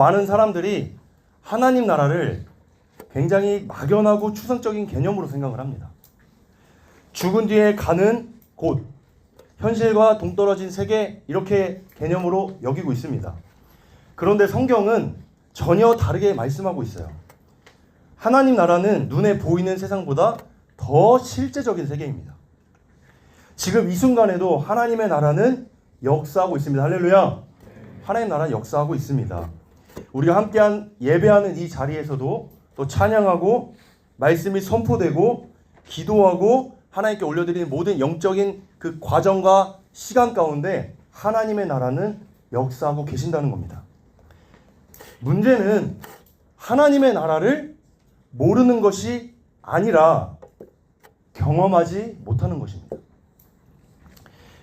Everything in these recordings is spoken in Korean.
많은 사람들이 하나님 나라를 굉장히 막연하고 추상적인 개념으로 생각을 합니다. 죽은 뒤에 가는 곳, 현실과 동떨어진 세계, 이렇게 개념으로 여기고 있습니다. 그런데 성경은 전혀 다르게 말씀하고 있어요. 하나님 나라는 눈에 보이는 세상보다 더 실제적인 세계입니다. 지금 이 순간에도 하나님의 나라는 역사하고 있습니다. 할렐루야! 하나님 나라는 역사하고 있습니다. 우리가 함께한 예배하는 이 자리에서도 또 찬양하고 말씀이 선포되고 기도하고 하나님께 올려드리는 모든 영적인 그 과정과 시간 가운데 하나님의 나라는 역사하고 계신다는 겁니다. 문제는 하나님의 나라를 모르는 것이 아니라 경험하지 못하는 것입니다.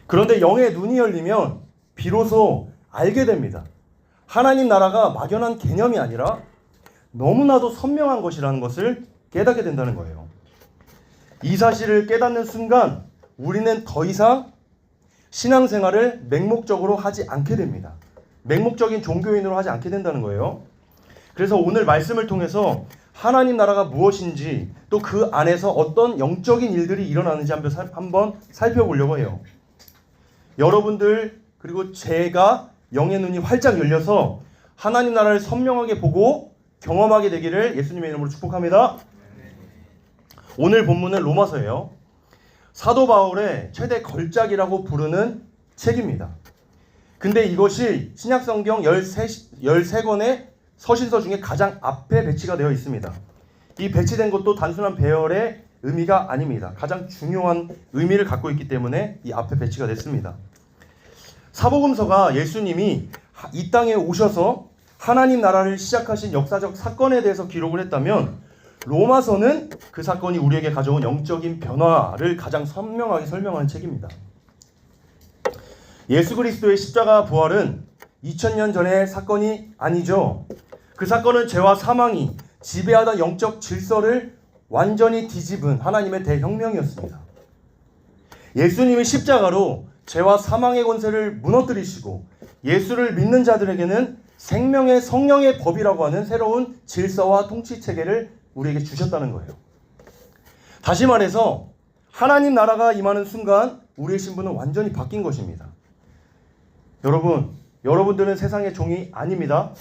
그런데 영의 눈이 열리면 비로소 알게 됩니다. 하나님 나라가 막연한 개념이 아니라 너무나도 선명한 것이라는 것을 깨닫게 된다는 거예요. 이 사실을 깨닫는 순간 우리는 더 이상 신앙생활을 맹목적으로 하지 않게 됩니다. 맹목적인 종교인으로 하지 않게 된다는 거예요. 그래서 오늘 말씀을 통해서 하나님 나라가 무엇인지 또 그 안에서 어떤 영적인 일들이 일어나는지 한번 살펴보려고 해요. 여러분들 그리고 제가 영의 눈이 활짝 열려서 하나님 나라를 선명하게 보고 경험하게 되기를 예수님의 이름으로 축복합니다. 오늘 본문은 로마서예요. 사도 바울의 최대 걸작이라고 부르는 책입니다. 근데 이것이 신약성경 13권의 서신서 중에 가장 앞에 배치가 되어 있습니다. 이 배치된 것도 단순한 배열의 의미가 아닙니다. 가장 중요한 의미를 갖고 있기 때문에 이 앞에 배치가 됐습니다. 사복음서가 예수님이 이 땅에 오셔서 하나님 나라를 시작하신 역사적 사건에 대해서 기록을 했다면 로마서는 그 사건이 우리에게 가져온 영적인 변화를 가장 선명하게 설명하는 책입니다. 예수 그리스도의 십자가 부활은 2000년 전의 사건이 아니죠. 그 사건은 죄와 사망이 지배하던 영적 질서를 완전히 뒤집은 하나님의 대혁명이었습니다. 예수님이 십자가로 죄와 사망의 권세를 무너뜨리시고 예수를 믿는 자들에게는 생명의 성령의 법이라고 하는 새로운 질서와 통치 체계를 우리에게 주셨다는 거예요. 다시 말해서 하나님 나라가 임하는 순간 우리의 신분은 완전히 바뀐 것입니다. 여러분들은 세상의 종이 아닙니다.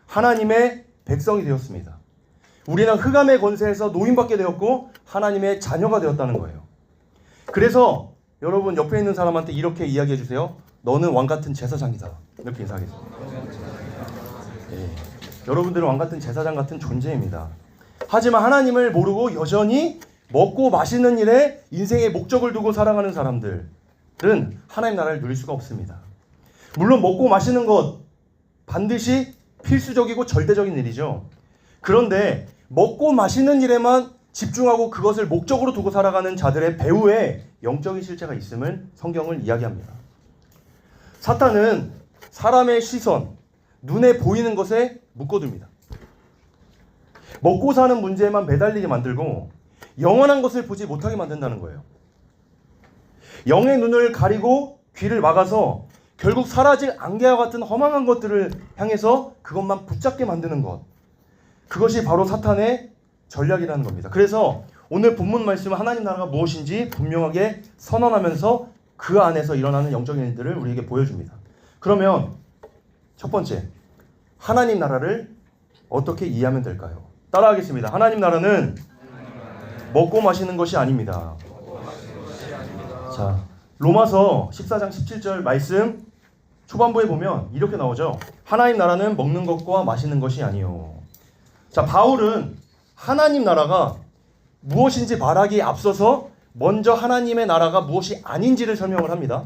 하나님의 백성이 되었습니다. 우리는 흑암의 권세에서 노임받게 되었고 하나님의 자녀가 되었다는 거예요. 그래서 여러분 옆에 있는 사람한테 이렇게 이야기해 주세요. 너는 왕같은 제사장이다. 이렇게 인사하겠습니다. 네. 여러분들은 왕같은 제사장 같은 존재입니다. 하지만 하나님을 모르고 여전히 먹고 마시는 일에 인생의 목적을 두고 살아가는 사람들은 하나님 나라를 누릴 수가 없습니다. 물론 먹고 마시는 것 반드시 필수적이고 절대적인 일이죠. 그런데 먹고 마시는 일에만 집중하고 그것을 목적으로 두고 살아가는 자들의 배후에 영적인 실체가 있음을 성경을 이야기합니다. 사탄은 사람의 시선, 눈에 보이는 것에 묶어둡니다. 먹고 사는 문제에만 매달리게 만들고 영원한 것을 보지 못하게 만든다는 거예요. 영의 눈을 가리고 귀를 막아서 결국 사라질 안개와 같은 허망한 것들을 향해서 그것만 붙잡게 만드는 것. 그것이 바로 사탄의 전략이라는 겁니다. 그래서 오늘 본문 말씀은 하나님 나라가 무엇인지 분명하게 선언하면서 그 안에서 일어나는 영적인 일들을 우리에게 보여줍니다. 그러면 첫 번째, 하나님 나라를 어떻게 이해하면 될까요? 따라하겠습니다. 하나님 나라는 먹고 마시는 것이 아닙니다. 자, 로마서 14장 17절 말씀 초반부에 보면 이렇게 나오죠. 하나님 나라는 먹는 것과 마시는 것이 아니요. 자, 바울은 하나님 나라가 무엇인지 말하기에 앞서서 먼저 하나님의 나라가 무엇이 아닌지를 설명을 합니다.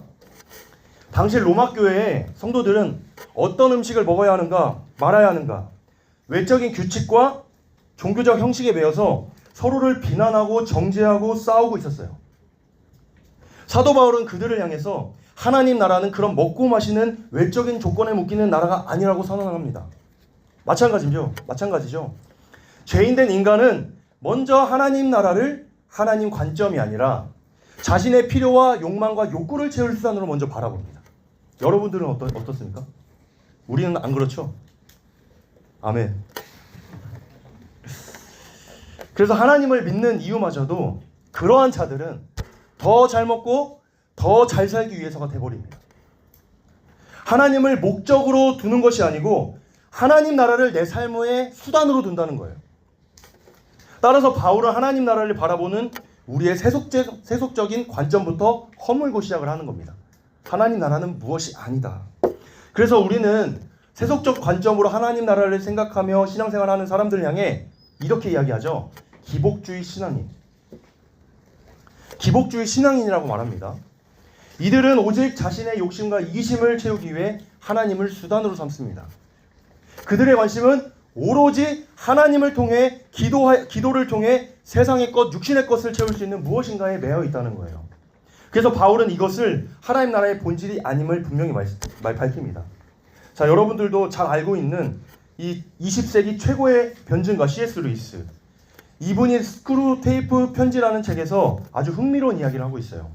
당시 로마 교회의 성도들은 어떤 음식을 먹어야 하는가, 말아야 하는가, 외적인 규칙과 종교적 형식에 매여서 서로를 비난하고 정죄하고 싸우고 있었어요. 사도 바울은 그들을 향해서 하나님 나라는 그런 먹고 마시는 외적인 조건에 묶이는 나라가 아니라고 선언합니다. 마찬가지죠. 죄인된 인간은 먼저 하나님 나라를 하나님 관점이 아니라 자신의 필요와 욕망과 욕구를 채울 수단으로 먼저 바라봅니다. 여러분들은 어떻습니까? 우리는 안 그렇죠? 아멘. 그래서 하나님을 믿는 이유마저도 그러한 자들은 더 잘 먹고 더 잘 살기 위해서가 돼버립니다. 하나님을 목적으로 두는 것이 아니고 하나님 나라를 내 삶의 수단으로 둔다는 거예요. 따라서 바울은 하나님 나라를 바라보는 우리의 세속적인 관점부터 허물고 시작을 하는 겁니다. 하나님 나라는 무엇이 아니다. 그래서 우리는 세속적 관점으로 하나님 나라를 생각하며 신앙생활하는 사람들을 향해 이렇게 이야기하죠. 기복주의 신앙인. 기복주의 신앙인이라고 말합니다. 이들은 오직 자신의 욕심과 이기심을 채우기 위해 하나님을 수단으로 삼습니다. 그들의 관심은 오로지 하나님을 통해 기도를 통해 세상의 것, 육신의 것을 채울 수 있는 무엇인가에 매여 있다는 거예요. 그래서 바울은 이것을 하나님 나라의 본질이 아님을 분명히 밝힙니다. 자, 여러분들도 잘 알고 있는 이 20세기 최고의 변증가 C.S. 루이스. 이분이 스크루테이프 편지라는 책에서 아주 흥미로운 이야기를 하고 있어요.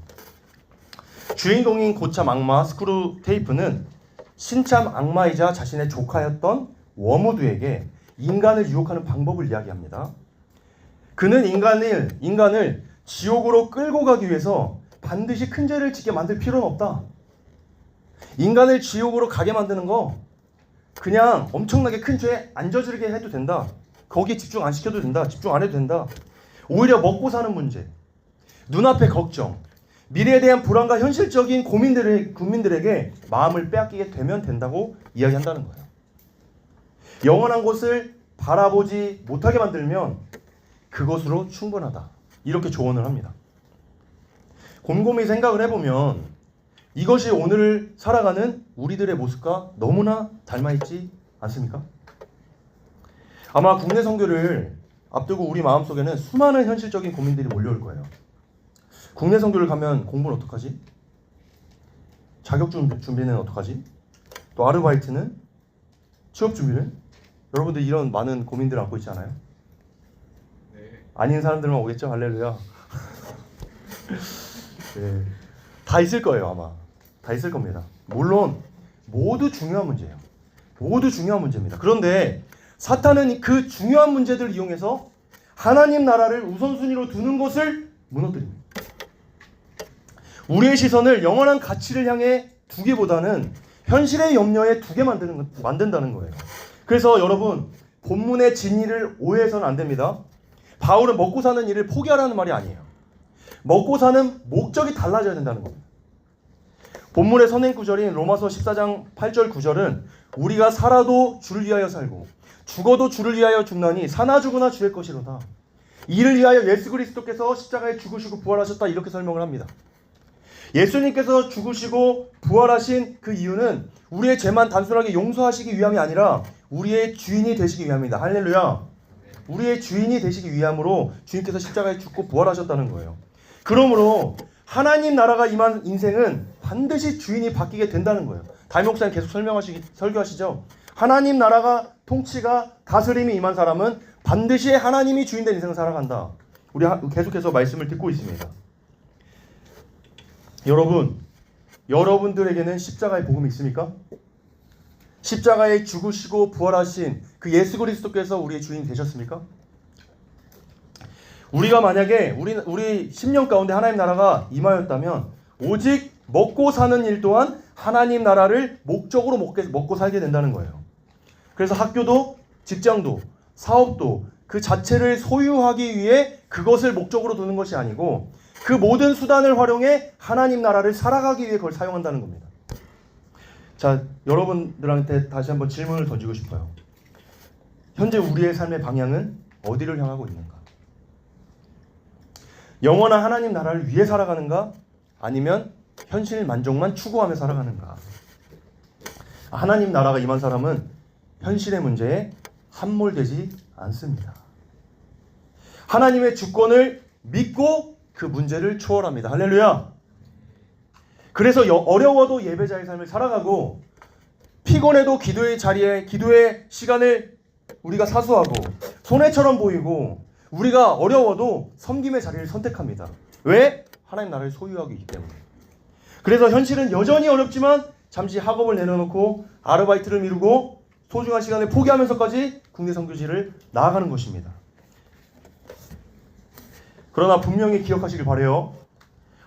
주인공인 고참 악마 스크루테이프는 신참 악마이자 자신의 조카였던 워무드에게 인간을 유혹하는 방법을 이야기합니다. 그는 인간을 지옥으로 끌고 가기 위해서 반드시 큰 죄를 짓게 만들 필요는 없다. 인간을 지옥으로 가게 만드는 거 그냥 엄청나게 큰 죄 안 저지르게 해도 된다. 거기에 집중 안 시켜도 된다. 집중 안 해도 된다. 오히려 먹고 사는 문제, 눈앞의 걱정, 미래에 대한 불안과 현실적인 국민들에게 마음을 빼앗기게 되면 된다고 이야기한다는 거예요. 영원한 곳을 바라보지 못하게 만들면 그것으로 충분하다. 이렇게 조언을 합니다. 곰곰이 생각을 해보면 이것이 오늘을 살아가는 우리들의 모습과 너무나 닮아있지 않습니까? 아마 국내 선교를 앞두고 우리 마음속에는 수많은 현실적인 고민들이 몰려올 거예요. 국내 선교를 가면 공부는 어떡하지? 자격 준비는 어떡하지? 또 아르바이트는? 취업 준비는? 여러분들 이런 많은 고민들을 안고 있지 않아요? 네. 아닌 사람들만 오겠죠? 할렐루야. 네. 다 있을 거예요. 아마 다 있을 겁니다. 물론 모두 중요한 문제예요. 모두 중요한 문제입니다. 그런데 사탄은 그 중요한 문제들을 이용해서 하나님 나라를 우선순위로 두는 것을 무너뜨립니다. 우리의 시선을 영원한 가치를 향해 두기보다는 현실의 염려에 두게 만든다는 거예요. 그래서 여러분, 본문의 진리를 오해해서는 안 됩니다. 바울은 먹고 사는 일을 포기하라는 말이 아니에요. 먹고 사는 목적이 달라져야 된다는 겁니다. 본문의 선행 구절인 로마서 14장 8절 9절은 우리가 살아도 주를 위하여 살고 죽어도 주를 위하여 죽나니 사나 죽으나 주의 것이로다. 이를 위하여 예수 그리스도께서 십자가에 죽으시고 부활하셨다. 이렇게 설명을 합니다. 예수님께서 죽으시고 부활하신 그 이유는 우리의 죄만 단순하게 용서하시기 위함이 아니라 우리의 주인이 되시기 위함입니다. 할렐루야. 우리의 주인이 되시기 위함으로 주님께서 십자가에 죽고 부활하셨다는 거예요. 그러므로 하나님 나라가 임한 인생은 반드시 주인이 바뀌게 된다는 거예요. 담임 목사님 계속 설교하시죠. 하나님 나라가 통치가 다스림이 임한 사람은 반드시 하나님이 주인된 인생을 살아간다. 우리 계속해서 말씀을 듣고 있습니다. 여러분들에게는 십자가의 복음이 있습니까? 십자가에 죽으시고 부활하신 그 예수 그리스도께서 우리의 주인 되셨습니까? 우리가 만약에 우리 10년 가운데 하나님 나라가 임하였다면 오직 먹고 사는 일 또한 하나님 나라를 목적으로 먹고 살게 된다는 거예요. 그래서 학교도 직장도 사업도 그 자체를 소유하기 위해 그것을 목적으로 두는 것이 아니고 그 모든 수단을 활용해 하나님 나라를 살아가기 위해 그걸 사용한다는 겁니다. 자, 여러분들한테 다시 한번 질문을 던지고 싶어요. 현재 우리의 삶의 방향은 어디를 향하고 있는가? 영원한 하나님 나라를 위해 살아가는가? 아니면 현실 만족만 추구하며 살아가는가? 하나님 나라가 임한 사람은 현실의 문제에 함몰되지 않습니다. 하나님의 주권을 믿고 그 문제를 초월합니다. 할렐루야. 그래서 어려워도 예배자의 삶을 살아가고 피곤해도 기도의 자리에 기도의 시간을 우리가 사수하고 손해처럼 보이고 우리가 어려워도 섬김의 자리를 선택합니다. 왜? 하나님 나라를 소유하기 있기 때문에. 그래서 현실은 여전히 어렵지만 잠시 학업을 내려놓고 아르바이트를 미루고 소중한 시간을 포기하면서까지 국내 선교지를 나아가는 것입니다. 그러나 분명히 기억하시길 바라요.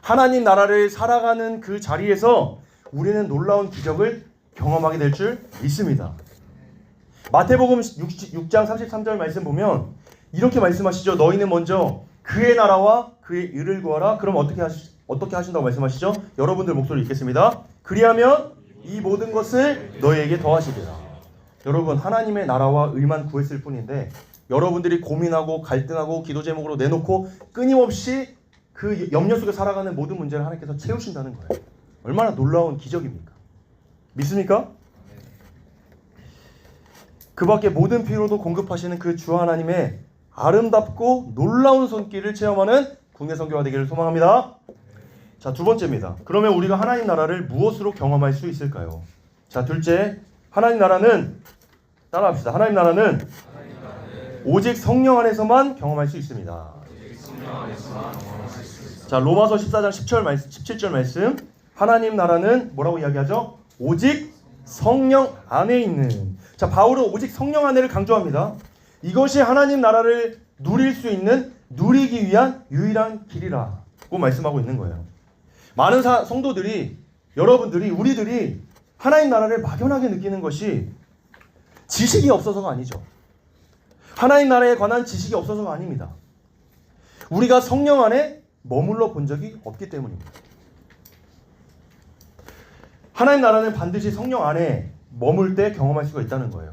하나님 나라를 살아가는 그 자리에서 우리는 놀라운 기적을 경험하게 될 줄 믿습니다. 마태복음 6장 33절 말씀 보면 이렇게 말씀하시죠. 너희는 먼저 그의 나라와 그의 의를 구하라. 그럼 어떻게 하신다고 말씀하시죠? 여러분들 목소리 읽겠습니다. 그리하면 이 모든 것을 너희에게 더하시리라. 여러분, 하나님의 나라와 의만 구했을 뿐인데 여러분들이 고민하고 갈등하고 기도 제목으로 내놓고 끊임없이 그 염려 속에 살아가는 모든 문제를 하나님께서 채우신다는 거예요. 얼마나 놀라운 기적입니까? 믿습니까? 그 밖에 모든 필요도 공급하시는 그 주 하나님의 아름답고 놀라운 손길을 체험하는 국내 선교가 되기를 소망합니다. 자, 두 번째입니다. 그러면 우리가 하나님 나라를 무엇으로 경험할 수 있을까요? 자, 둘째, 하나님 나라는 따라합시다. 하나님 나라는 오직 성령 안에서만 경험할 수 있습니다. 자, 로마서 14장 17절 말씀. 하나님 나라는 뭐라고 이야기하죠? 오직 성령 안에 있는. 자, 바울은 오직 성령 안에를 강조합니다. 이것이 하나님 나라를 누릴 수 있는, 누리기 위한 유일한 길이라고 말씀하고 있는 거예요. 많은 성도들이, 여러분들이, 우리들이 하나님 나라를 막연하게 느끼는 것이 지식이 없어서가 아니죠. 하나님 나라에 관한 지식이 없어서가 아닙니다. 우리가 성령 안에 머물러 본 적이 없기 때문입니다. 하나님 나라는 반드시 성령 안에 머물 때 경험할 수가 있다는 거예요.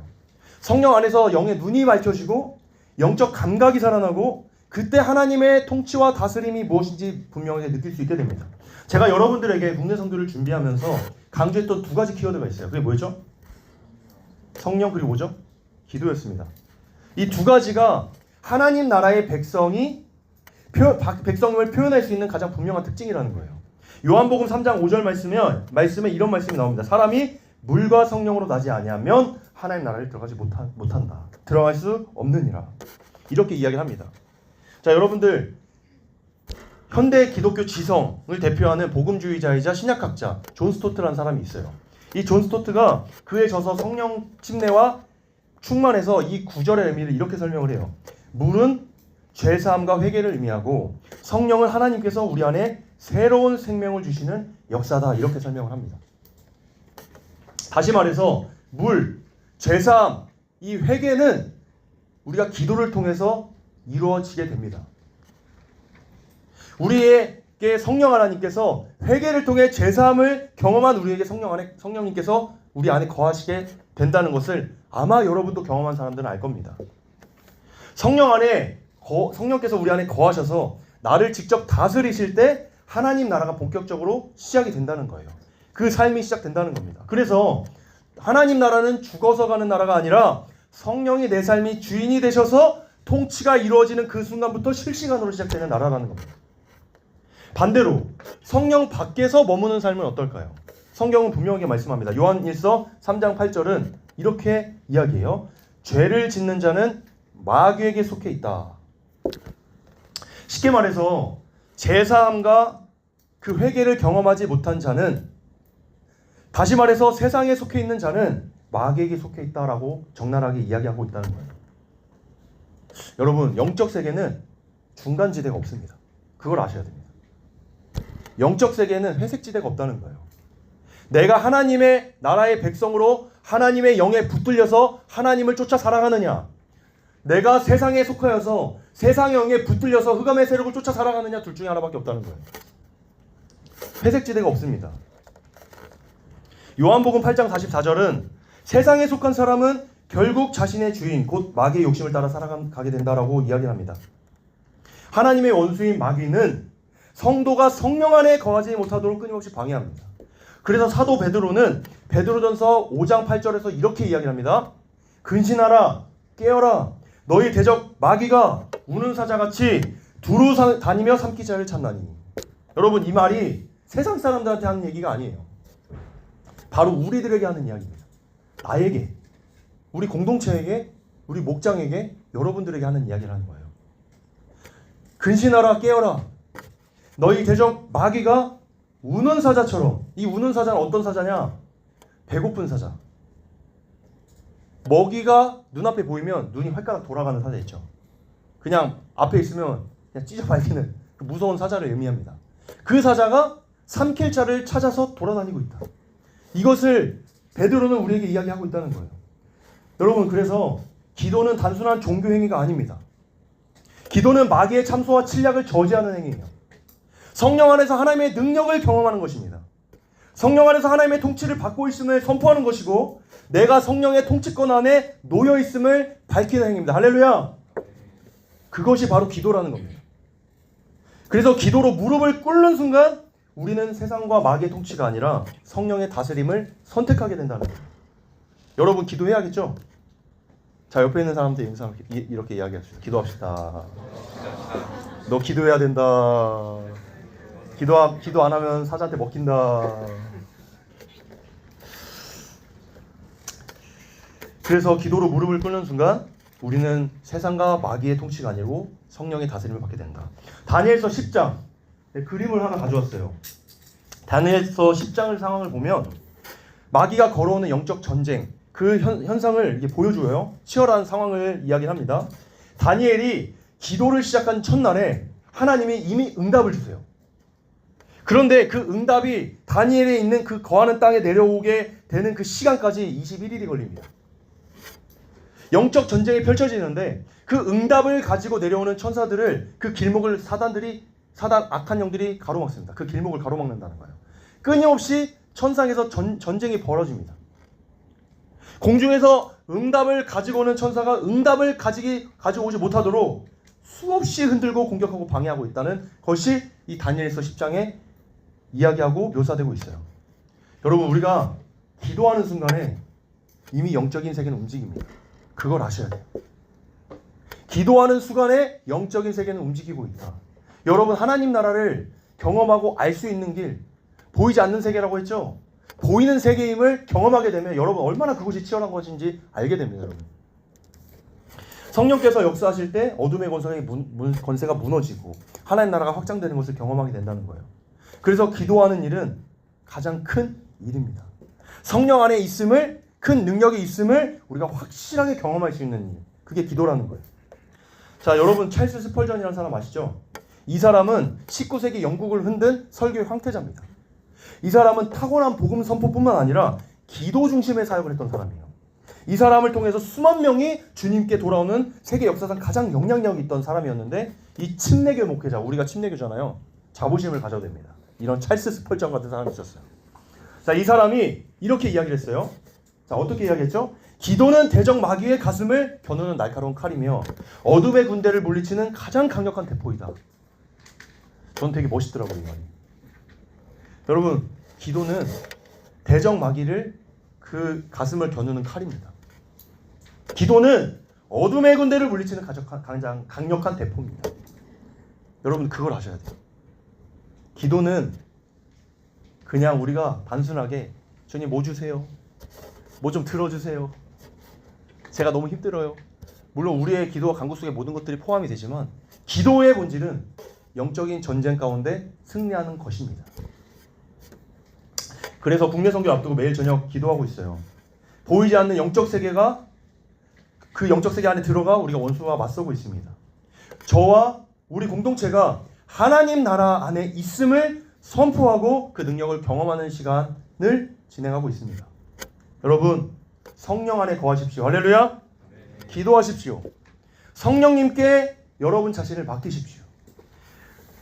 성령 안에서 영의 눈이 밝혀지고 영적 감각이 살아나고 그때 하나님의 통치와 다스림이 무엇인지 분명하게 느낄 수 있게 됩니다. 제가 여러분들에게 국내 선교를 준비하면서 강조했던 두 가지 키워드가 있어요. 그게 뭐였죠? 성령 그리고 뭐죠? 기도였습니다. 이 두 가지가 하나님 나라의 백성임을 표현할 수 있는 가장 분명한 특징이라는 거예요. 요한복음 3장 5절 말씀에 이런 말씀이 나옵니다. 사람이 물과 성령으로 나지 아니하면 하나님 나라를 들어가지 못한다. 들어갈 수 없느니라. 이렇게 이야기합니다. 자, 여러분들, 현대 기독교 지성을 대표하는 복음주의자이자 신약학자 존 스토트라는 사람이 있어요. 이 존 스토트가 그의 저서 성령 침례와 충만해서 이 구절의 의미를 이렇게 설명을 해요. 물은 죄사함과 회개를 의미하고 성령은 하나님께서 우리 안에 새로운 생명을 주시는 역사다. 이렇게 설명을 합니다. 다시 말해서 물, 죄사함, 이 회개는 우리가 기도를 통해서 이루어지게 됩니다. 우리에게 성령 하나님께서 회개를 통해 죄사함을 경험한 우리에게 성령님께서 우리 안에 거하시게 된다는 것을 아마 여러분도 경험한 사람들은 알 겁니다. 성령께서 우리 안에 거하셔서 나를 직접 다스리실 때 하나님 나라가 본격적으로 시작이 된다는 거예요. 그 삶이 시작된다는 겁니다. 그래서 하나님 나라는 죽어서 가는 나라가 아니라 성령이 내 삶이 주인이 되셔서 통치가 이루어지는 그 순간부터 실시간으로 시작되는 나라라는 겁니다. 반대로 성령 밖에서 머무는 삶은 어떨까요? 성경은 분명하게 말씀합니다. 요한일서 3장 8절은 이렇게 이야기해요. 죄를 짓는 자는 마귀에게 속해 있다. 쉽게 말해서 제사함과 그 회개를 경험하지 못한 자는, 다시 말해서 세상에 속해 있는 자는 마귀에게 속해 있다라고 적나라하게 이야기하고 있다는 거예요. 여러분, 영적 세계는 중간지대가 없습니다. 그걸 아셔야 됩니다. 영적 세계는 회색지대가 없다는 거예요. 내가 하나님의 나라의 백성으로 하나님의 영에 붙들려서 하나님을 쫓아 살아가느냐, 내가 세상에 속하여서 세상의 영에 붙들려서 흑암의 세력을 쫓아 살아가느냐, 둘 중에 하나밖에 없다는 거예요. 회색지대가 없습니다. 요한복음 8장 44절은 세상에 속한 사람은 결국 자신의 주인 곧 마귀의 욕심을 따라 살아가게 된다라고 이야기합니다. 하나님의 원수인 마귀는 성도가 성령 안에 거하지 못하도록 끊임없이 방해합니다. 그래서 사도 베드로는 베드로전서 5장 8절에서 이렇게 이야기합니다. 근신하라, 깨어라, 너희 대적 마귀가 우는 사자같이 두루 다니며 삼킬 자를 찾나니. 여러분, 이 말이 세상 사람들한테 하는 얘기가 아니에요. 바로 우리들에게 하는 이야기입니다. 나에게, 우리 공동체에게, 우리 목장에게, 여러분들에게 하는 이야기를 하는 거예요. 근신하라, 깨어라, 너희 대적 마귀가 우는 사자처럼. 이 우는 사자는 어떤 사자냐? 배고픈 사자. 먹이가 눈앞에 보이면 눈이 활가락 돌아가는 사자 있죠. 그냥 앞에 있으면 그냥 찢어밟히는 그 무서운 사자를 의미합니다. 그 사자가 삼킬 자를 찾아서 돌아다니고 있다. 이것을 베드로는 우리에게 이야기하고 있다는 거예요. 여러분, 그래서 기도는 단순한 종교 행위가 아닙니다. 기도는 마귀의 참소와 침략을 저지하는 행위예요. 성령 안에서 하나님의 능력을 경험하는 것입니다. 성령 안에서 하나님의 통치를 받고 있음을 선포하는 것이고, 내가 성령의 통치권 안에 놓여 있음을 밝히는 행위입니다. 할렐루야! 그것이 바로 기도라는 겁니다. 그래서 기도로 무릎을 꿇는 순간 우리는 세상과 마귀의 통치가 아니라 성령의 다스림을 선택하게 된다는 거예요. 여러분, 기도해야겠죠? 자, 옆에 있는 사람한테 이렇게 이야기합시다. 기도합시다. 너 기도해야 된다. 기도 안 하면 사자한테 먹힌다. 그래서 기도로 무릎을 꿇는 순간 우리는 세상과 마귀의 통치가 아니고 성령의 다스림을 받게 된다. 다니엘서 10장 그림을 하나 가져왔어요. 다니엘서 10장의 상황을 보면 마귀가 걸어오는 영적 전쟁, 그 현상을 이렇게 보여줘요. 치열한 상황을 이야기합니다. 다니엘이 기도를 시작한 첫날에 하나님이 이미 응답을 주세요. 그런데 그 응답이 다니엘에 있는 그 거하는 땅에 내려오게 되는 그 시간까지 21일이 걸립니다. 영적 전쟁이 펼쳐지는데 그 응답을 가지고 내려오는 천사들을, 그 길목을 사단 악한 영들이 가로막습니다. 그 길목을 가로막는다는 거예요. 끊임없이 천상에서 전쟁이 벌어집니다. 공중에서 응답을 가지고 오는 천사가 응답을 가지고 오지 못하도록 수없이 흔들고 공격하고 방해하고 있다는 것이 이 다니엘서 10장에 이야기하고 묘사되고 있어요. 여러분, 우리가 기도하는 순간에 이미 영적인 세계는 움직입니다. 그걸 아셔야 돼요. 기도하는 순간에 영적인 세계는 움직이고 있다. 여러분, 하나님 나라를 경험하고 알 수 있는 길, 보이지 않는 세계라고 했죠? 보이는 세계임을 경험하게 되면 여러분 얼마나 그것이 치열한 것인지 알게 됩니다. 여러분, 성령께서 역사하실 때 어둠의 권세가 무너지고 하나님 나라가 확장되는 것을 경험하게 된다는 거예요. 그래서 기도하는 일은 가장 큰 일입니다. 성령 안에 있음을, 큰 능력이 있음을 우리가 확실하게 경험할 수 있는 일, 그게 기도라는 거예요. 자, 여러분, 찰스 스펄전이라는 사람 아시죠? 이 사람은 19세기 영국을 흔든 설교의 황태자입니다. 이 사람은 타고난 복음 선포뿐만 아니라 기도 중심의 사역을 했던 사람이에요. 이 사람을 통해서 수만 명이 주님께 돌아오는 세계 역사상 가장 영향력이 있던 사람이었는데, 이 침례교 목회자, 우리가 침례교잖아요, 자부심을 가져야 됩니다. 이런 찰스 스펄전 같은 사람이 있었어요. 자, 이 사람이 이렇게 이야기를 했어요. 자, 어떻게 이야기했죠? 기도는 대적 마귀의 가슴을 겨누는 날카로운 칼이며 어둠의 군대를 물리치는 가장 강력한 대포이다. 전 되게 멋있더라고요, 이 말이. 여러분, 기도는 대적 마귀를 그 가슴을 겨누는 칼입니다. 기도는 어둠의 군대를 물리치는 가장 강력한 대포입니다. 여러분, 그걸 아셔야 돼요. 기도는 그냥 우리가 단순하게 주님 뭐 주세요, 뭐 좀 들어주세요, 제가 너무 힘들어요. 물론 우리의 기도와 간구 속에 모든 것들이 포함이 되지만 기도의 본질은 영적인 전쟁 가운데 승리하는 것입니다. 그래서 국내 선교 앞두고 매일 저녁 기도하고 있어요. 보이지 않는 영적 세계가, 그 영적 세계 안에 들어가 우리가 원수와 맞서고 있습니다. 저와 우리 공동체가 하나님 나라 안에 있음을 선포하고 그 능력을 경험하는 시간을 진행하고 있습니다. 여러분, 성령 안에 거하십시오. 할렐루야. 기도하십시오. 성령님께 여러분 자신을 맡기십시오.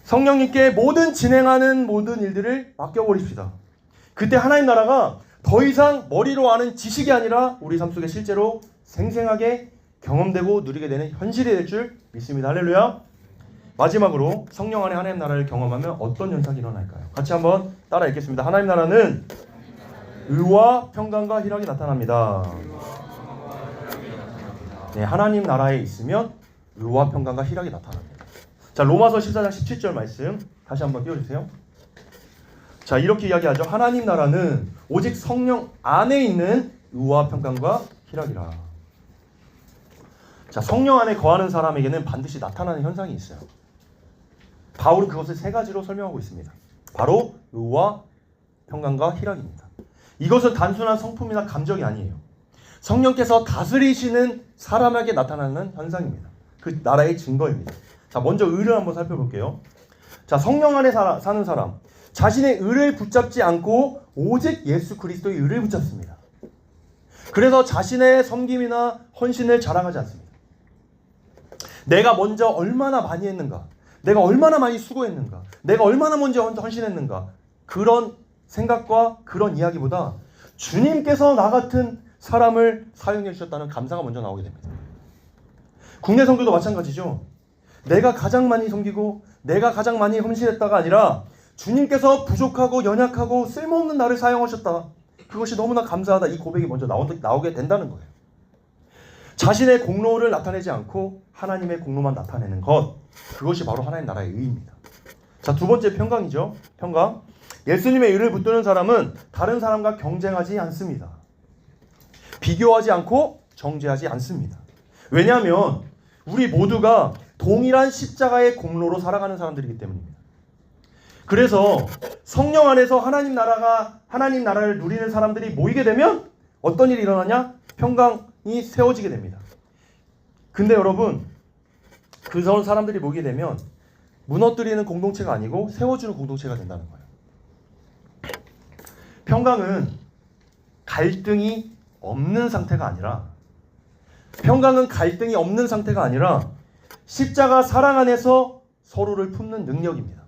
성령님께 진행하는 모든 일들을 맡겨버립시다. 그때 하나님 나라가 더 이상 머리로 아는 지식이 아니라 우리 삶 속에 실제로 생생하게 경험되고 누리게 되는 현실이 될 줄 믿습니다. 할렐루야. 마지막으로 성령 안에 하나님 나라를 경험하면 어떤 현상이 일어날까요? 같이 한번 따라 읽겠습니다. 하나님 나라는 의와 평강과 희락이 나타납니다. 네, 하나님 나라에 있으면 의와 평강과 희락이 나타납니다. 자, 로마서 14장 17절 말씀 다시 한번 띄워주세요. 자, 이렇게 이야기하죠. 하나님 나라는 오직 성령 안에 있는 의와 평강과 희락이라. 자, 성령 안에 거하는 사람에게는 반드시 나타나는 현상이 있어요. 바울은 그것을 세 가지로 설명하고 있습니다. 바로 의와 평강과 희락입니다. 이것은 단순한 성품이나 감정이 아니에요. 성령께서 다스리시는 사람에게 나타나는 현상입니다. 그 나라의 증거입니다. 자, 먼저 의를 한번 살펴볼게요. 자, 성령 안에 사는 사람, 자신의 의를 붙잡지 않고 오직 예수 그리스도의 의를 붙잡습니다. 그래서 자신의 섬김이나 헌신을 자랑하지 않습니다. 내가 먼저 얼마나 많이 했는가, 내가 얼마나 많이 수고했는가, 내가 얼마나 먼저 헌신했는가, 그런 생각과 그런 이야기보다 주님께서 나 같은 사람을 사용해 주셨다는 감사가 먼저 나오게 됩니다. 국내 성도도 마찬가지죠. 내가 가장 많이 섬기고 내가 가장 많이 헌신했다가 아니라 주님께서 부족하고 연약하고 쓸모없는 나를 사용하셨다. 그것이 너무나 감사하다. 이 고백이 먼저 나오게 된다는 거예요. 자신의 공로를 나타내지 않고 하나님의 공로만 나타내는 것. 그것이 바로 하나님 나라의 의입니다. 자, 두 번째 평강이죠. 평강. 예수님의 의를 붙드는 사람은 다른 사람과 경쟁하지 않습니다. 비교하지 않고 정죄하지 않습니다. 왜냐하면 우리 모두가 동일한 십자가의 공로로 살아가는 사람들이기 때문입니다. 그래서 성령 안에서 하나님 나라를 누리는 사람들이 모이게 되면 어떤 일이 일어나냐? 평강이 세워지게 됩니다. 근데 여러분, 그런 사람들이 모이게 되면 무너뜨리는 공동체가 아니고 세워주는 공동체가 된다는 거예요. 평강은 갈등이 없는 상태가 아니라 십자가 사랑 안에서 서로를 품는 능력입니다.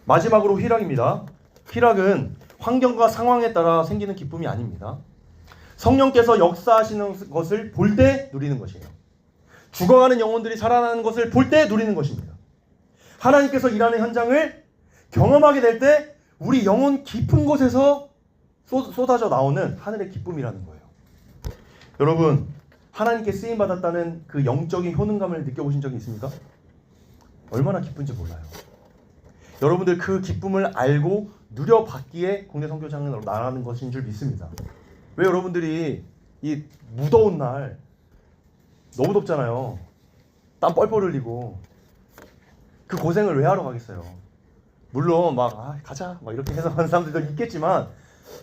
마지막으로 희락입니다. 희락은 환경과 상황에 따라 생기는 기쁨이 아닙니다. 성령께서 역사하시는 것을 볼 때 누리는 것이에요. 죽어가는 영혼들이 살아나는 것을 볼 때 누리는 것입니다. 하나님께서 일하는 현장을 경험하게 될 때 우리 영혼 깊은 곳에서 쏟아져 나오는 하늘의 기쁨이라는 거예요. 여러분, 하나님께 쓰임받았다는 그 영적인 효능감을 느껴보신 적이 있습니까? 얼마나 기쁜지 몰라요. 여러분들 그 기쁨을 알고 누려받기에 국내 선교장으로 나가는 것인 줄 믿습니다. 왜 여러분들이 이 무더운 날 너무 덥잖아요. 땀 뻘뻘 흘리고 그 고생을 왜 하러 가겠어요? 물론 가자 이렇게 해서 가는 사람들도 있겠지만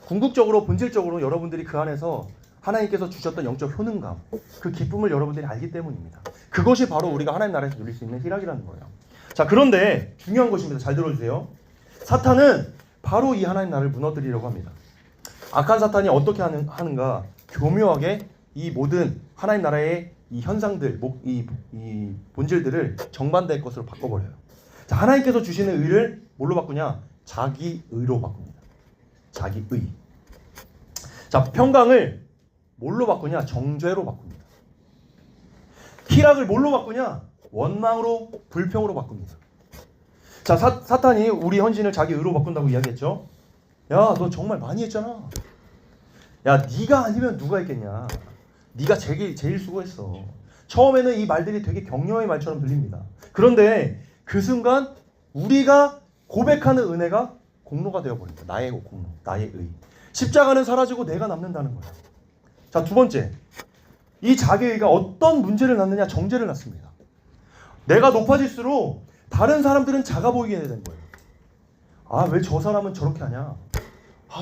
궁극적으로 본질적으로 여러분들이 그 안에서 하나님께서 주셨던 영적 효능감, 그 기쁨을 여러분들이 알기 때문입니다. 그것이 바로 우리가 하나님 나라에서 누릴 수 있는 희락이라는 거예요. 자, 그런데 중요한 것입니다. 잘 들어주세요. 사탄은 바로 이 하나님 나라를 무너뜨리려고 합니다. 악한 사탄이 어떻게 하는가? 교묘하게 이 모든 하나님 나라의 이 현상들, 이 본질들을 정반대의 것으로 바꿔버려요. 자, 하나님께서 주시는 의를 뭘로 바꾸냐? 자기 의로 바꿉니다. 자기 의. 자, 평강을 뭘로 바꾸냐? 정죄로 바꿉니다. 희락을 뭘로 바꾸냐? 원망으로, 불평으로 바꿉니다. 자, 사탄이 우리 헌신을 자기 의로 바꾼다고 이야기했죠. 야, 너 정말 많이 했잖아. 야, 네가 아니면 누가 했겠냐. 네가 제일 수고했어. 처음에는 이 말들이 되게 격려의 말처럼 들립니다. 그런데 그 순간 우리가 고백하는 은혜가 공로가 되어버립니다. 나의 공로, 나의 의. 십자가는 사라지고 내가 남는다는 거예요. 자, 두 번째. 이 자기의가 어떤 문제를 낳느냐? 정죄를 낳습니다. 내가 높아질수록 다른 사람들은 작아 보이게 되는 거예요. 왜 저 사람은 저렇게 하냐?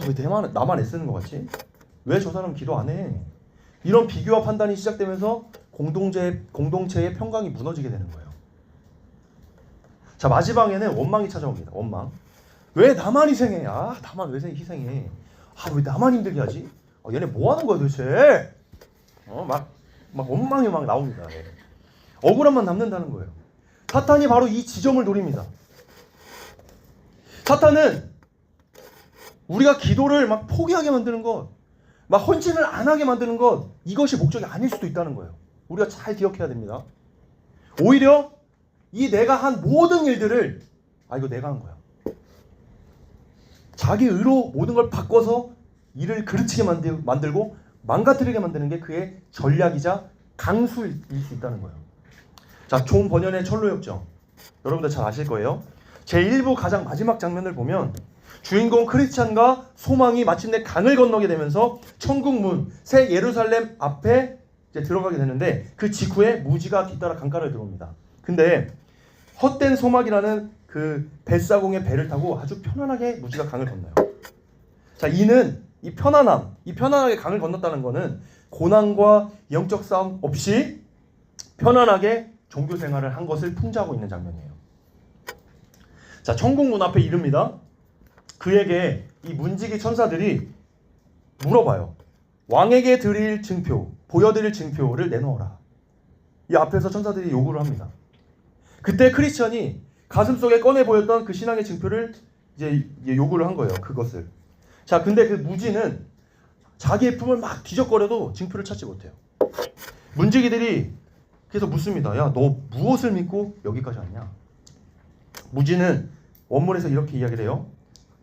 왜 나만 애쓰는 것 같지? 왜 저 사람은 기도 안 해? 이런 비교와 판단이 시작되면서 공동체의 평강이 무너지게 되는 거예요. 자, 마지막에는 원망이 찾아옵니다. 원망. 왜 나만 희생해? 나만 왜 희생해? 왜 나만 힘들게 하지? 얘네 뭐 하는 거야 도대체? 막 원망이 막 나옵니다. 억울함만 남는다는 거예요. 사탄이 바로 이 지점을 노립니다. 사탄은 우리가 기도를 막 포기하게 만드는 것, 막 헌신을 안 하게 만드는 것, 이것이 목적이 아닐 수도 있다는 거예요. 우리가 잘 기억해야 됩니다. 오히려 이 내가 한 모든 일들을 이거 내가 한 거야. 자기 의로 모든 걸 바꿔서 일을 그르치게 만들고 망가뜨리게 만드는 게 그의 전략이자 강수일 수 있다는 거예요. 자, 존 버년의 철로역정. 여러분들 잘 아실 거예요. 제1부 가장 마지막 장면을 보면 주인공 크리스찬과 소망이 마침내 강을 건너게 되면서 천국문 새 예루살렘 앞에 이제 들어가게 되는데 그 직후에 무지가 뒤따라 강가를 들어옵니다. 근데 헛된 소망이라는 그 뱃사공의 배를 타고 아주 편안하게 무지가 강을 건너요. 자, 이는 이 편안함, 이 편안하게 강을 건넜다는 것은 고난과 영적 싸움 없이 편안하게 종교 생활을 한 것을 풍자하고 있는 장면이에요. 자, 천국 문 앞에 이릅니다. 그에게 이 문지기 천사들이 물어봐요. 왕에게 드릴 증표, 보여드릴 증표를 내놓으라. 이 앞에서 천사들이 요구를 합니다. 그때 크리스천이 가슴속에 꺼내 보였던 그 신앙의 증표를 이제 요구를 한 거예요. 그것을. 자, 근데 그 무지는 자기의 품을 막 뒤적거려도 증표를 찾지 못해요. 문지기들이 그래서 묻습니다. 야, 너 무엇을 믿고 여기까지 왔냐? 무지는 원문에서 이렇게 이야기를 해요.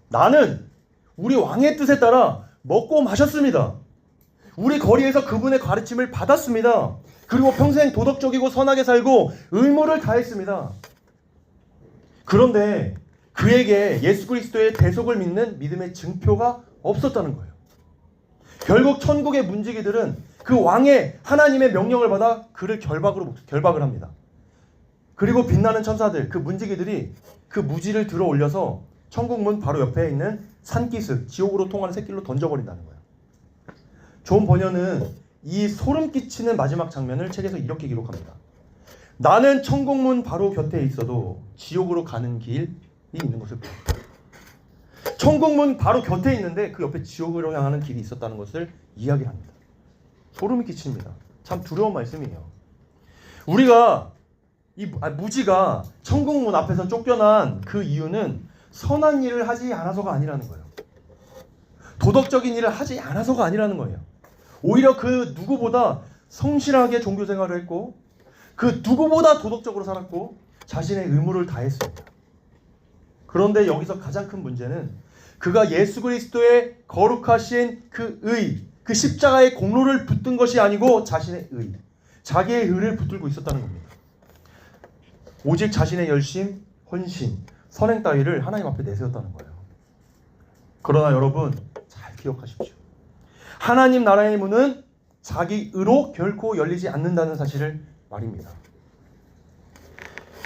나는 우리 왕의 뜻에 따라 먹고 마셨습니다. 우리 거리에서 그분의 가르침을 받았습니다. 그리고 평생 도덕적이고 선하게 살고 의무를 다했습니다. 그런데 그에게 예수 그리스도의 대속을 믿는 믿음의 증표가 없었다는 거예요. 결국 천국의 문지기들은 그 왕의 하나님의 명령을 받아 그를 결박을 합니다. 그리고 빛나는 천사들, 그 문지기들이 그 무지를 들어 올려서 천국문 바로 옆에 있는 산기슭, 지옥으로 통하는 샛길로 던져버린다는 거예요. 존 버녀는 이 소름 끼치는 마지막 장면을 책에서 이렇게 기록합니다. 나는 천국문 바로 곁에 있어도 지옥으로 가는 길이 있는 것을 보았다. 천국문 바로 곁에 있는데 그 옆에 지옥으로 향하는 길이 있었다는 것을 이야기합니다. 소름이 끼칩니다. 참 두려운 말씀이에요. 우리가 무지가 천국문 앞에서 쫓겨난 그 이유는 선한 일을 하지 않아서가 아니라는 거예요. 도덕적인 일을 하지 않아서가 아니라는 거예요. 오히려 그 누구보다 성실하게 종교 생활을 했고 그 누구보다 도덕적으로 살았고 자신의 의무를 다했습니다. 그런데 여기서 가장 큰 문제는 그가 예수 그리스도의 거룩하신 그 의, 그 십자가의 공로를 붙든 것이 아니고 자신의 의, 자기의 의를 붙들고 있었다는 겁니다. 오직 자신의 열심, 헌신, 선행 따위를 하나님 앞에 내세웠다는 거예요. 그러나 여러분 잘 기억하십시오. 하나님 나라의 문은 자기 의로 결코 열리지 않는다는 사실을 말입니다.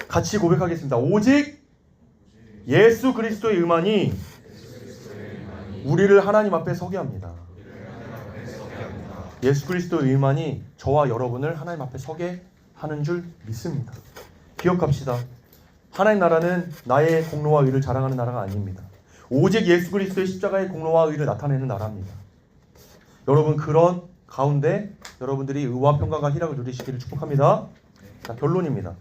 같이 고백하겠습니다. 오직 예수 그리스도의 의만이 우리를 하나님 앞에 서게 합니다. 예수 그리스도의 의만이 저와 여러분을 하나님 앞에 서게 하는 줄 믿습니다. 기억합시다. 하나님 나라는 나의 공로와 의를 자랑하는 나라가 아닙니다. 오직 예수 그리스도의 십자가의 공로와 의를 나타내는 나라입니다. 여러분 그런 가운데 여러분들이 의와 평강과 희락을 누리시기를 축복합니다. 자, 결론입니다.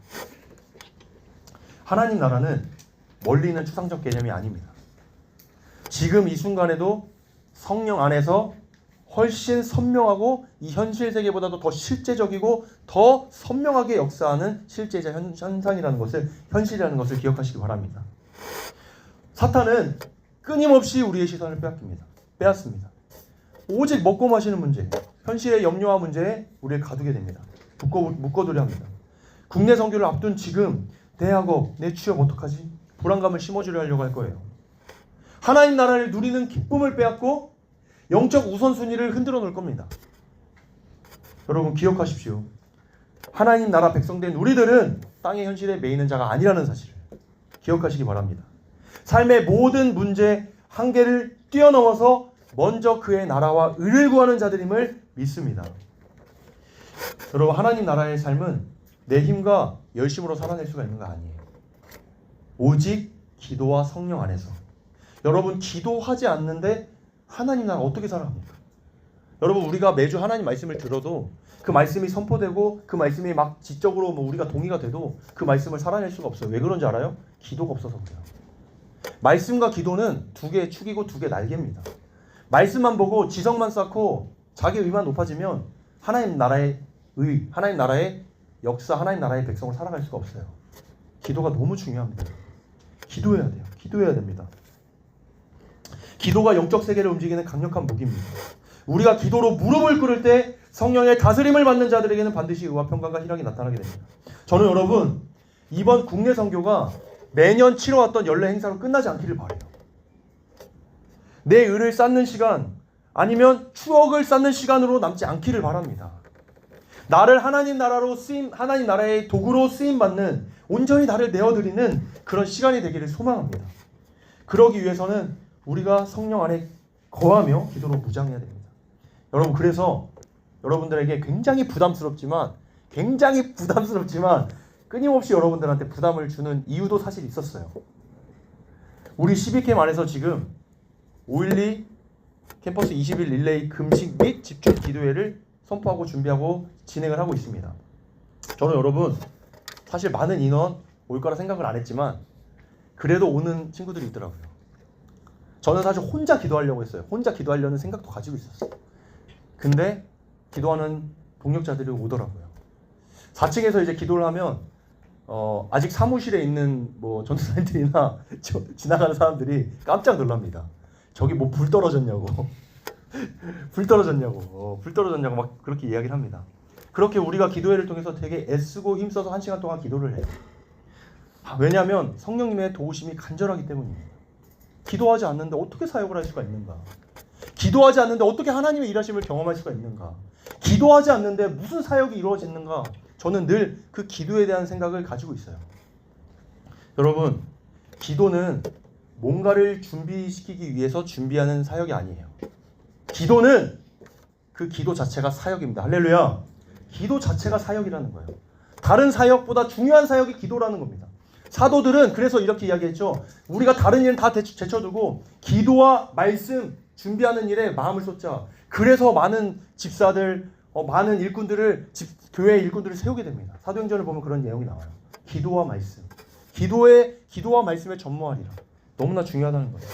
하나님 나라는 멀리 있는 추상적 개념이 아닙니다. 지금 이 순간에도 성령 안에서 훨씬 선명하고 이 현실 세계보다도 더 실제적이고 더 선명하게 역사하는 실제자 현상이라는 것을, 현실이라는 것을 기억하시기 바랍니다. 사탄은 끊임없이 우리의 시선을 빼앗습니다. 오직 먹고 마시는 문제, 현실의 염려와 문제에 우리를 가두게 됩니다. 묶어두려 합니다. 국내 선교를 앞둔 지금 내 학업, 내 취업 어떡하지? 불안감을 심어주려 하려고 할 거예요. 하나님 나라를 누리는 기쁨을 빼앗고 영적 우선순위를 흔들어 놓을 겁니다. 여러분 기억하십시오. 하나님 나라 백성된 우리들은 땅의 현실에 매이는 자가 아니라는 사실을 기억하시기 바랍니다. 삶의 모든 문제, 한계를 뛰어넘어서 먼저 그의 나라와 의를 구하는 자들임을 믿습니다. 여러분 하나님 나라의 삶은 내 힘과 열심으로 살아낼 수가 있는 거 아니에요. 오직 기도와 성령 안에서. 여러분 기도하지 않는데 하나님 나라 어떻게 살아갑니까? 여러분 우리가 매주 하나님 말씀을 들어도 그 말씀이 선포되고 그 말씀이 막 지적으로 우리가 동의가 돼도 그 말씀을 살아낼 수가 없어요. 왜 그런지 알아요? 기도가 없어서 그래요. 말씀과 기도는 두 개의 축이고 두 개의 날개입니다. 말씀만 보고 지성만 쌓고 자기 의만 높아지면 하나님 나라의 의, 하나님 나라의 역사, 하나님 나라의 백성을 살아갈 수가 없어요. 기도가 너무 중요합니다. 기도해야 돼요. 기도해야 됩니다. 기도가 영적 세계를 움직이는 강력한 무기입니다. 우리가 기도로 무릎을 꿇을 때 성령의 다스림을 받는 자들에게는 반드시 의와 평강과 희락이 나타나게 됩니다. 저는 여러분 이번 국내 선교가 매년 치러왔던 연례 행사로 끝나지 않기를 바라요. 내 의를 쌓는 시간 아니면 추억을 쌓는 시간으로 남지 않기를 바랍니다. 나를 하나님 나라로 하나님 나라의 도구로 쓰임 받는, 온전히 나를 내어드리는 그런 시간이 되기를 소망합니다. 그러기 위해서는 우리가 성령 안에 거하며 기도로 무장해야 됩니다. 여러분, 그래서 여러분들에게 굉장히 부담스럽지만 끊임없이 여러분들한테 부담을 주는 이유도 사실 있었어요. 우리 12캠 안에서 지금 512 캠퍼스 20일 릴레이 금식 및 집중 기도회를 선포하고 준비하고 진행을 하고 있습니다. 저는 여러분 사실 많은 인원 올 거라 생각을 안 했지만 그래도 오는 친구들이 있더라고요. 저는 사실 혼자 기도하려고 했어요. 혼자 기도하려는 생각도 가지고 있었어요. 근데 기도하는 동력자들이 오더라고요. 4층에서 이제 기도를 하면 아직 사무실에 있는 뭐 전도사님들이나 지나가는 사람들이 깜짝 놀랍니다. 저기 뭐 불 떨어졌냐고 불 떨어졌냐고 막 그렇게 이야기를 합니다. 그렇게 우리가 기도회를 통해서 되게 애쓰고 힘써서 1시간 동안 기도를 해요. 왜냐하면 성령님의 도우심이 간절하기 때문입니다. 기도하지 않는데 어떻게 사역을 할 수가 있는가? 기도하지 않는데 어떻게 하나님의 일하심을 경험할 수가 있는가? 기도하지 않는데 무슨 사역이 이루어지는가? 저는 늘 그 기도에 대한 생각을 가지고 있어요. 여러분, 기도는 뭔가를 준비시키기 위해서 준비하는 사역이 아니에요. 기도는 그 기도 자체가 사역입니다. 할렐루야. 기도 자체가 사역이라는 거예요. 다른 사역보다 중요한 사역이 기도라는 겁니다. 사도들은 그래서 이렇게 이야기했죠. 우리가 다른 일은 다 제쳐두고 기도와 말씀 준비하는 일에 마음을 쏟자. 그래서 많은 집사들, 많은 일꾼들을 교회 일꾼들을 세우게 됩니다. 사도행전을 보면 그런 내용이 나와요. 기도와 말씀, 기도와 말씀에 전무하리라. 너무나 중요하다는 거예요.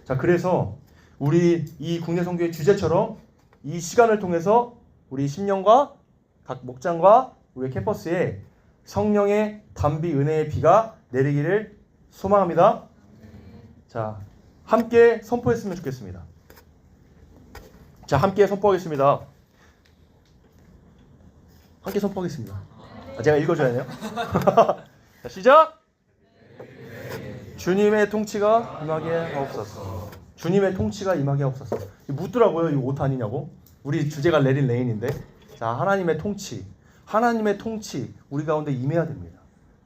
자, 그래서 우리 이 국내 선교의 주제처럼 이 시간을 통해서 우리 심령과 각 목장과 우리 캠퍼스에 성령의 담비 은혜의 비가 내리기를 소망합니다. 자, 함께 선포했으면 좋겠습니다. 자, 함께 선포하겠습니다. 함께 선포하겠습니다. 제가 읽어줘야 해요. 자, 시작! 주님의 통치가 임하게 하옵소서. 주님의 통치가 임하게 하옵소서. 묻더라고요. 이거 오타 아니냐고. 우리 주제가 레린 레인인데. 자, 하나님의 통치 우리 가운데 임해야 됩니다.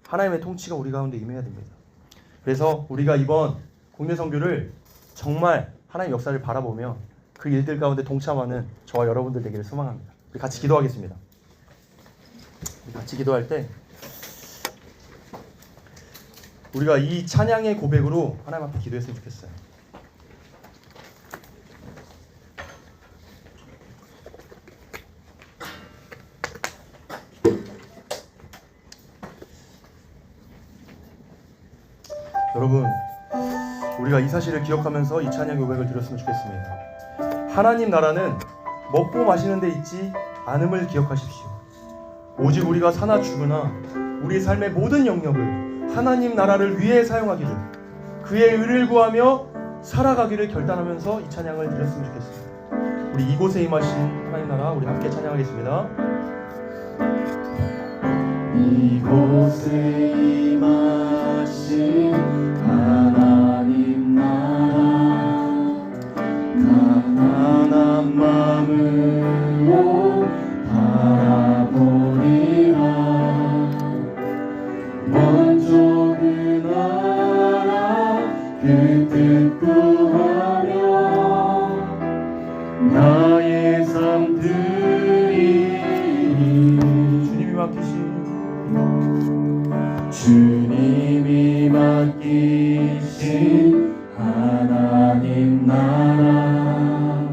하나님의 통치가 우리 가운데 임해야 됩니다. 그래서 우리가 이번 국내 선교를 정말 하나님 역사를 바라보며 그 일들 가운데 동참하는 저와 여러분들 되기를 소망합니다. 우리 같이 기도하겠습니다. 우리 같이 기도할 때 우리가 이 찬양의 고백으로 하나님 앞에 기도했으면 좋겠어요. 여러분, 우리가 이 사실을 기억하면서 이 찬양 고백을 드렸으면 좋겠습니다. 하나님 나라는 먹고 마시는 데 있지 않음을 기억하십시오. 오직 우리가 사나 죽으나 우리 삶의 모든 영역을 하나님 나라를 위해 사용하기를, 그의 의를 구하며 살아가기를 결단하면서 이 찬양을 드렸으면 좋겠습니다. 우리 이곳에 임하신 하나님 나라, 우리 함께 찬양하겠습니다. 이곳에 임하신 하나님 나라, 가난한 마음으로 바라보리라. 먼저 그 나라 그 뜻 구하며 나의 삶 드리니. 주님이 맡기신 하나님 나라,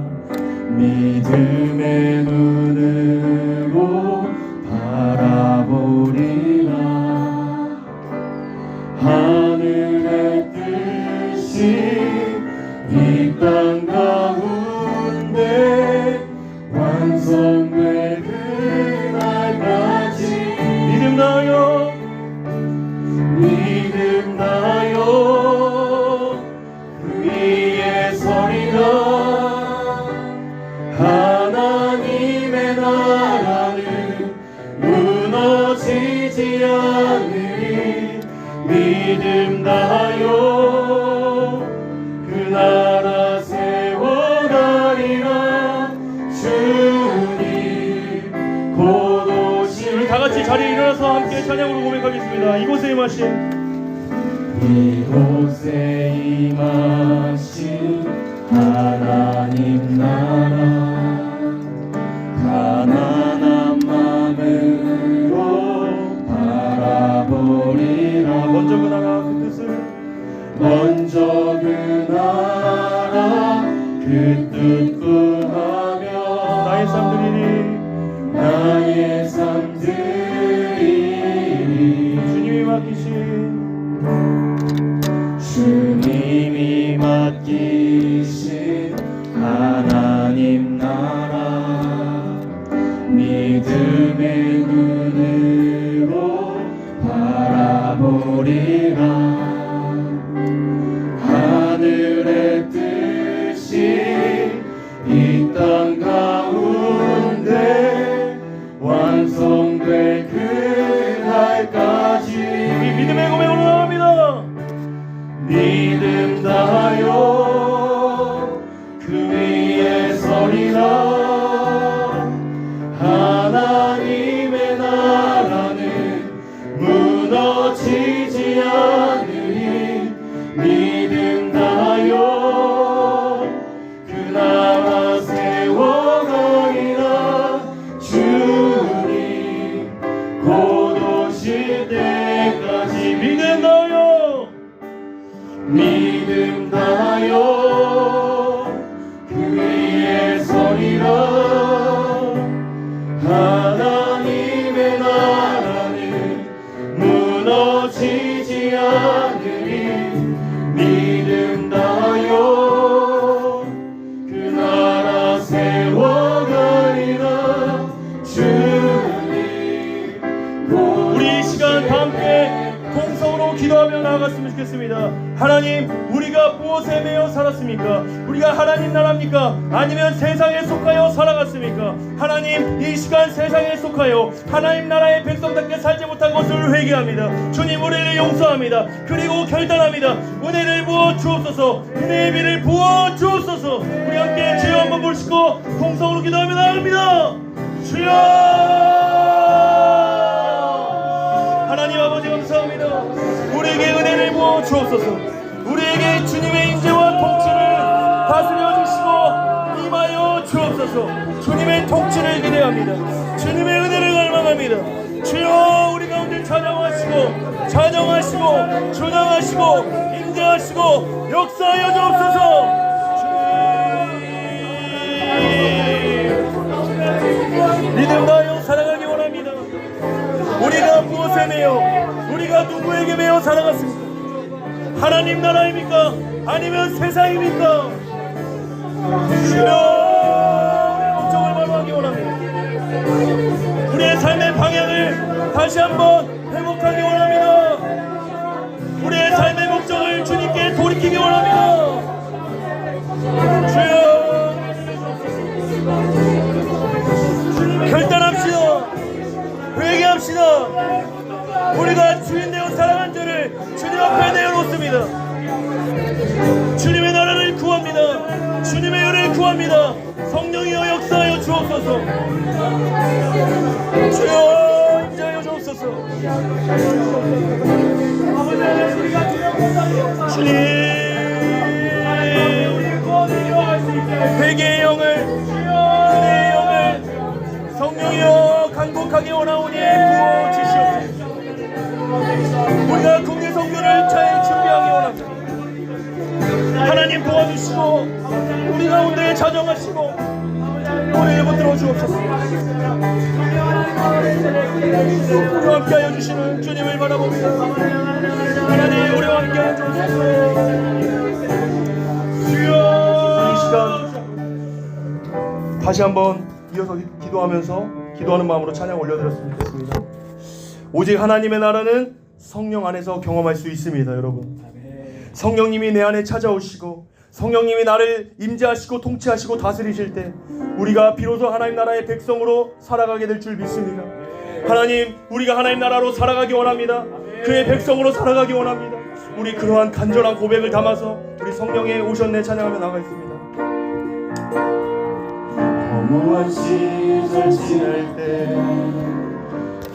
믿음의 눈으로 바라보리라. 하늘의 뜻이 이 땅 가운데 완성될 그날까지 믿음 나여 그 위에 서리라. 하나님의 나라는 무너지지 않으리. 믿음 다하여 그 나라 세워가리라. 주님 곧 오실. 우리 다같이 자리에 일어나서 함께 찬양으로 고백하겠습니다. 이곳에 임하신 하나님 나라 가난한 마음으로 바라보리라. 먼저 그 나라 그 뜻을 먼저 그 나라 그 뜻 구하며 나의 삶들이니 나의 삶들이 주님이 맡기신 주님이 맡기신 하나님 나라 믿음의 눈으로 바라보리라. 하늘의 뜻이 이 땅 가운데 완성될 그날까지 믿음의 고백으로 나갑니다. 믿음 다하여 그 위에 서리라. 하나님의 나라는 무너지지 않으니 믿음 다하여 그 나라 세워가리라. 주님 곧 오실 때까지 믿음 다하여 믿음 다하여 그 위에 서리라. 하나님의 나라는 무너지지 않으니 믿음 다하여 그 나라 세워가리라. 주님 우리 이 시간 다 함께 통성으로 기도하며 나아갔으면 좋겠습니다. 하나님, 우리가 무엇에 매여 살았습니까? 우리가 하나님 나라입니까? 아니면 세상에 속하여 살아갔습니까? 하나님, 이 시간 세상에 속하여 하나님 나라의 백성답게 살지 못한 것을 회개합니다. 주님, 우리를 용서합니다. 그리고 결단합니다. 은혜를 부어 주옵소서. 은혜의 비를 부어 주옵소서. 우리 함께 주여 한번 부르시고 통성으로 기도하며 나아갑니다. 주여! 하나님 아버지 감사합니다. 우리에게 은혜를 부어 주옵소서. 우리에게 주님의 인재와 통치를 다스려 주시고 임하여 주옵소서. 주님의 통치를 기대합니다. 주님의 은혜를 갈망합니다. 주여, 우리 가운데 찬양하시고 찬양하시고 주장하시고 인자하시고 역사하여 주옵소서. 믿음 다하여 살아가기 원합니다. 우리가 무엇에 매여, 우리가 누구에게 매여 살아갔습니까? 하나님 나라입니까? 아니면 세상입니까? 주여, 우리의 목적을 발견하기 원합니다. 우리의 삶의 방향을 다시 한번 회복하기 원합니다. 우리의 삶의 목적을 주님께 돌이키기 원합니다. 주여, 결단합시다. 회개합시다. 우리가 주인 되어 살아간 죄를 주님 앞에 내어놓습니다. 주님의 나라를 구합니다. 주님의 은혜를 구합니다. 성령이여 역사하여 주옵소서. 주여 임재하여 주옵소서. 주님, 회개의 영을, 은혜의 영을 성령이여 강복하기 원하오니 부어주시옵소서. 우리가 국내 선교를 잘 준비하기 원합니다. 하나님 도와주시고 우리 가운데 자정하시고 우리를 붙들어 주옵소서. 우리와 함께하여 주시는 주님을 바라봅니다. 하나님, 우리와 함께하여 주옵소서. 주여, 이 시간 다시 한번 이어서 기도하면서 기도하는 마음으로 찬양 올려드렸으면 좋겠습니다. 오직 하나님의 나라는 성령 안에서 경험할 수 있습니다. 여러분, 성령님이 내 안에 찾아오시고 성령님이 나를 임재하시고 통치하시고 다스리실 때 우리가 비로소 하나님 나라의 백성으로 살아가게 될 줄 믿습니다. 하나님, 우리가 하나님 나라로 살아가기 원합니다. 그의 백성으로 살아가기 원합니다. 우리 그러한 간절한 고백을 담아서 우리 성령의 오셨네 찬양하며 나가겠습니다. 허무한 시절 지날 때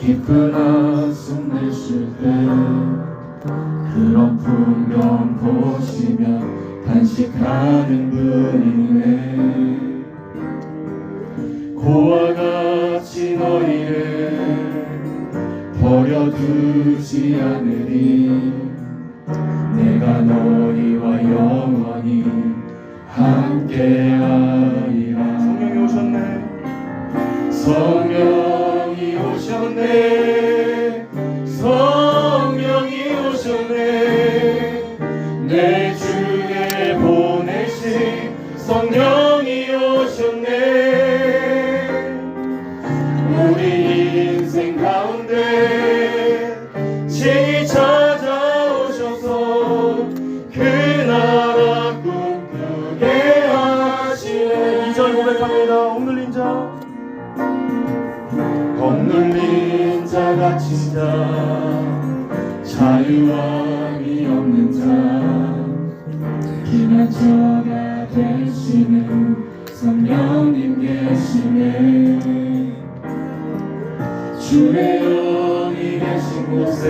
깊은 한숨 내쉴 때 그런 풍경 보시며 안식하는 분이네. 고와 같이 너희를 버려두지 않으리. 내가 너희와 영원히 함께하리라. 성령이 오셨네. 성령이 오셨네. 성령이 오셨네. 내 주에 보내신 성령이 오셨네. 우리 인생 가운데 친히 찾아오셔서 그 나라 꿈꾸게 하시네. 2절 고백합니다. 억눌린 자, 억눌린 자 갇힌 자 자유함이 없는 자 피난처가 되시는 성령님 계시네. 주의 영이 계신 곳에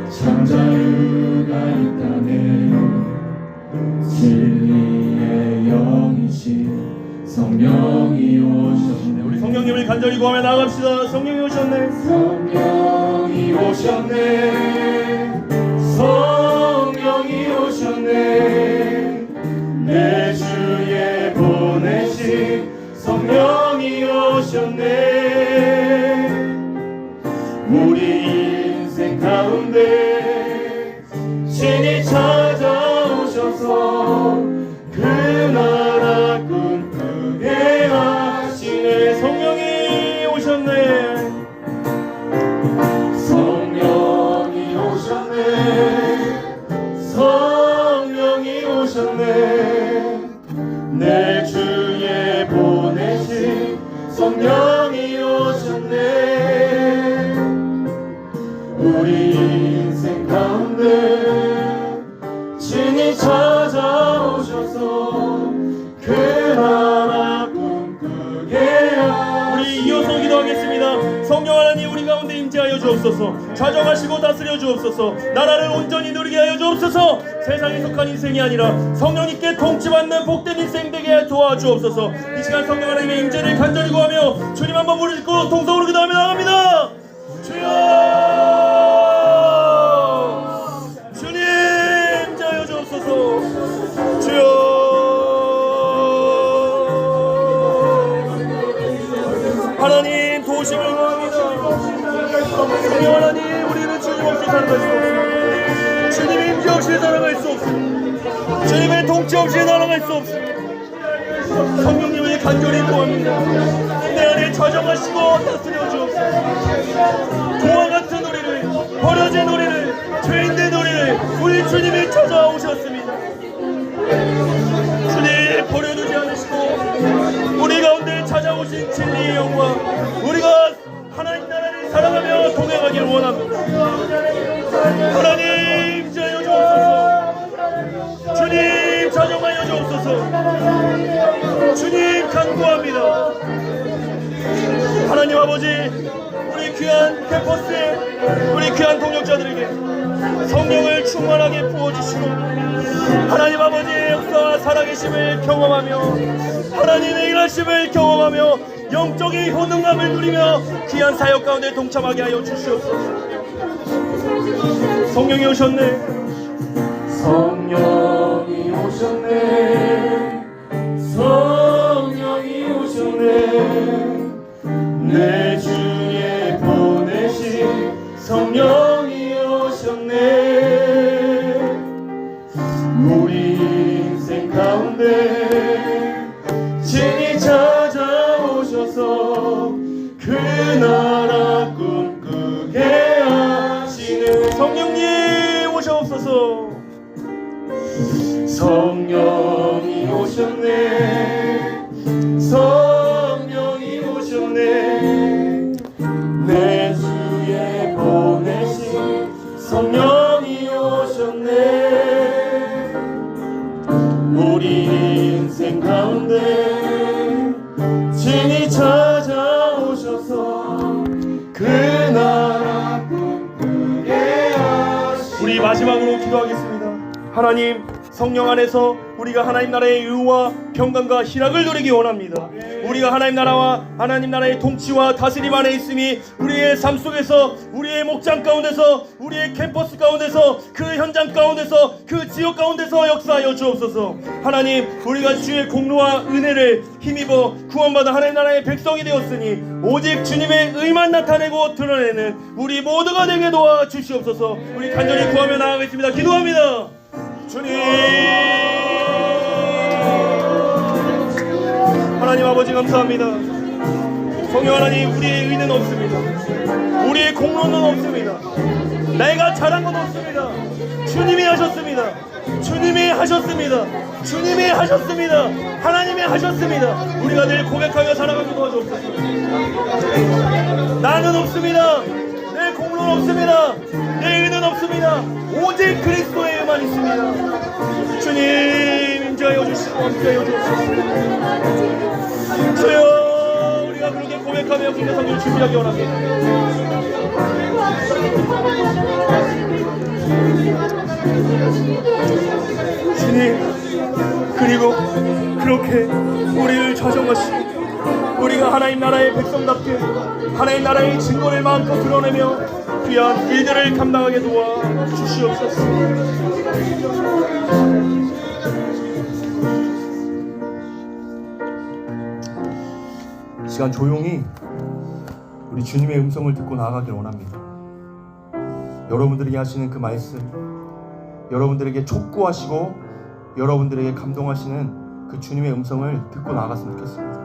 참 자유가 있다네. 진리의 영이신 성령이 오셨네. 우리 성령님을 간절히 구하며 나갑시다. 성령이 오셨네. 성령이 오셨네. 성령이 오셨네. 내 주에 보내신 성령이 오셨네. 우리 인생 가운데 친히 찾아오셔서 그 나라 꿈꾸게 하시네. 성령이 오셨네. 성령이 오셨네. 성령이 오셨네. 내 주에 보내신 성령이 오셨네. 우리 인생 가운데 친히 찾아오셔서 그 나라 꿈꾸게 하시네. 우리 이어서 기도하겠습니다. 성령 하나님, 우리 가운데 임재하여 주옵소서. 좌정하시고 다스려 주옵소서. 나라를 온전히 누리게 하여 주옵소서. 세상에 속한 인생이 아니라 성령님께 통치받는 복된 인생 되게 도와주옵소서. 이 시간 성령 하나님의 임재를 간절히 구하며 주님 한번 부르짖고 통성으로 기도하며 나갑니다. 주여, 주님 임재하여 주옵소서. 주여, 하나님 도우심을 구합니다. 성령 하나님, 우리는 주님 없이 살아갈 수 없습니다. 주님의 임재 없이 살아갈 수 없습니다. 주님의 통치 없이 살아갈 수 없습니다. 성령님을 간절히 구합니다. 내 안에 좌정하시고 다스려 주옵소서. 고와 같은 우리를, 버려진 우리를, 죄인된 우리를 우리 주님이 찾아오셨습니다. 주님 버려두지 않으시고 우리 가운데 찾아오신 진리의 영광, 우리가 하나님 나라를 살아가며 동행하길 원합니다. 하나님 임재하여 주옵소서. 주님 좌정하여 주옵소서. 주님 간구합니다. 하나님 아버지, 우리 귀한 캠퍼스에 우리 귀한 동역자들에게 성령을 충만하게 부어주시고 하나님 아버지의 역사와 살아계심을 경험하며 하나님의 일하심을 경험하며 영적인 효능감을 누리며 귀한 사역 가운데 동참하게 하여 주시옵소서. 성령이 오셨네. 성령이 오셨네. 성령이 오셨네. 내 주에 보내신 성령이 오셨네. 우리 인생 가운데 친히 찾아오셔서 그 나라 꿈꾸게 하시네. 성령님 오셔옵소서. 성령이 오셨네. 성령이 오셨네. 내 주에 보내신 성령이 오셨네. 우리 인생 가운데 친히 찾아오셔서 그 나라 꿈꾸게 하시네. 우리 마지막으로 기도하겠습니다. 하나님, 성령 안에서 우리가 하나님 나라의 의와 평강과 희락을 누리기 원합니다. 우리가 하나님 나라와 하나님 나라의 통치와 다스림 안에 있음이 우리의 삶 속에서, 우리의 목장 가운데서, 우리의 캠퍼스 가운데서, 그 현장 가운데서, 그 지역 가운데서 역사하여 주옵소서. 하나님, 우리가 주의 공로와 은혜를 힘입어 구원받아 하나님 나라의 백성이 되었으니 오직 주님의 의만 나타내고 드러내는 우리 모두가 되게 도와 주시옵소서. 우리 간절히 구하며 나아가겠습니다. 기도합니다. 주님, 하나님 아버지 감사합니다. 성령 하나님, 우리의 의는 없습니다. 우리의 공로는 없습니다. 내가 잘한 건 없습니다. 주님이 하셨습니다. 주님이 하셨습니다. 주님이 하셨습니다. 하나님이 하셨습니다. 우리가 늘 고백하며 살아가게 도와주옵소서. 나는 없습니다. 내 공로는 없습니다. 내 의는 없습니다. 오직 그리스도의 의만 있습니다. 주님, 임재하여 주시고 함께하여 주옵소서. 주여, 우리가 그렇게 고백하며 국내 선교를 준비하기 원합니다. 주님, 그리고 그렇게 우리를 자정하시고 우리가 하나님 나라의 백성답게 하나님 나라의 증거를 마음껏 드러내며 귀한 일들을 감당하게 도와 주시옵소서. 이 시간 조용히 우리 주님의 음성을 듣고 나아가길 원합니다. 여러분들에게 하시는 그 말씀, 여러분들에게 촉구하시고 여러분들에게 감동하시는 그 주님의 음성을 듣고 나아갔으면 좋겠습니다.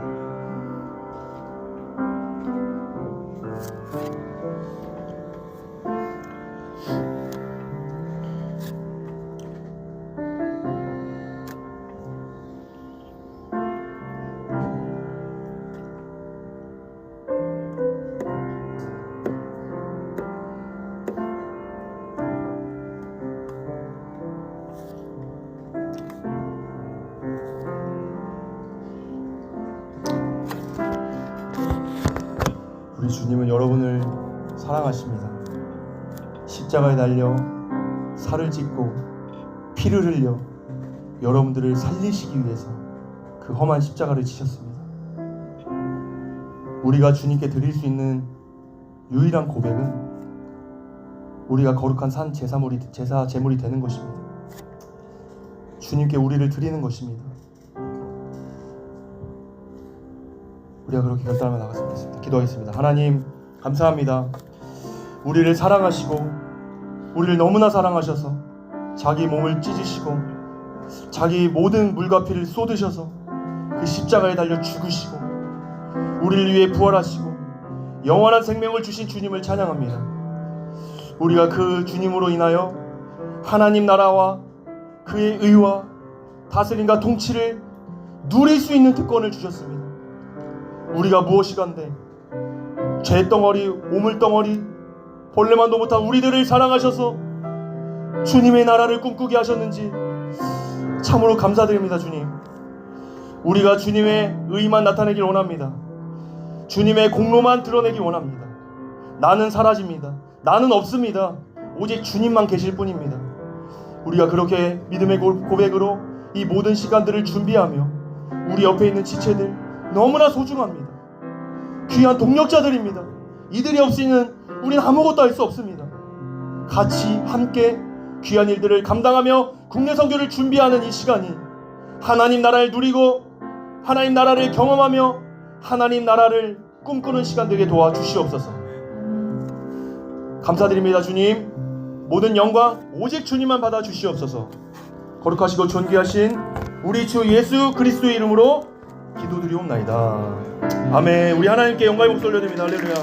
우리 주님은 여러분을 사랑하십니다. 십자가에 달려 살을 찢고 피를 흘려 여러분들을 살리시기 위해서 그 험한 십자가를 지셨습니다. 우리가 주님께 드릴 수 있는 유일한 고백은 우리가 거룩한 산 제물이 되는 것입니다. 주님께 우리를 드리는 것입니다. 우리가 그렇게 결단하며 나갔으면 좋겠습니다. 기도하겠습니다. 하나님, 감사합니다. 우리를 사랑하시고 우리를 너무나 사랑하셔서 자기 몸을 찢으시고 자기 모든 물과 피를 쏟으셔서 그 십자가에 달려 죽으시고 우리를 위해 부활하시고 영원한 생명을 주신 주님을 찬양합니다. 우리가 그 주님으로 인하여 하나님 나라와 그의 의와 다스림과 통치를 누릴 수 있는 특권을 주셨습니다. 우리가 무엇이간데 죄덩어리, 오물덩어리, 벌레만도 못한 우리들을 사랑하셔서 주님의 나라를 꿈꾸게 하셨는지 참으로 감사드립니다. 주님, 우리가 주님의 의만 나타내길 원합니다. 주님의 공로만 드러내기 원합니다. 나는 사라집니다. 나는 없습니다. 오직 주님만 계실 뿐입니다. 우리가 그렇게 믿음의 고백으로 이 모든 시간들을 준비하며 우리 옆에 있는 지체들 너무나 소중합니다. 귀한 동력자들입니다. 이들이 없이는 우리는 아무것도 할 수 없습니다. 같이 함께 귀한 일들을 감당하며 국내 선교를 준비하는 이 시간이 하나님 나라를 누리고 하나님 나라를 경험하며 하나님 나라를 꿈꾸는 시간 되게 도와주시옵소서. 감사드립니다. 주님, 모든 영광 오직 주님만 받아 주시옵소서. 거룩하시고 존귀하신 우리 주 예수 그리스도의 이름으로 기도드리옵나이다. 아멘. 우리 하나님께 영광의 목소리 올려드립니다. 할렐루야.